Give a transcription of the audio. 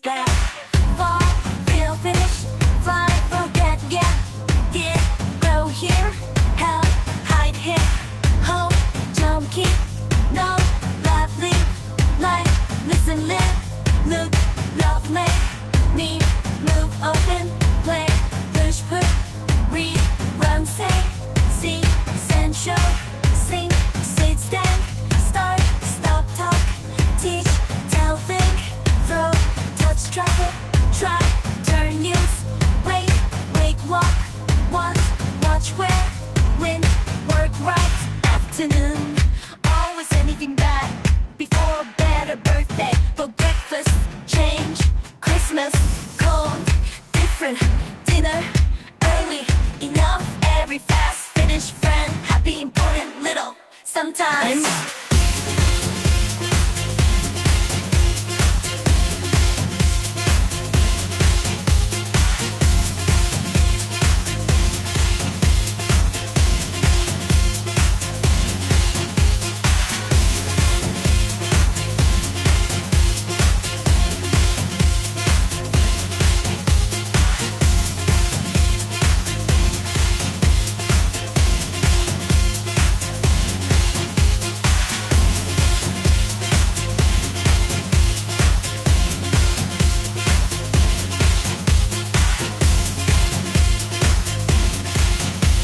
that. Fall, feel, finish, fly, forget, get, go here, help, hide, hit, hope, jump, keep, no, laugh, leave, like, listen, live, look, love, make, me, move, open, play, push, put, read, run, say, see, send, show, sing, sit, stand, start, stop, talk, teach, tell, think, throw, touch, travel, try, turn, use, wait, wake, walk, want, watch, wear, win, work, right, afternoon, always anything bad, before bed or birthday, for breakfast, change, Christmas, cold, different, dinner, early, enough, every fast, finish, friend, happy, important, little, sometimes.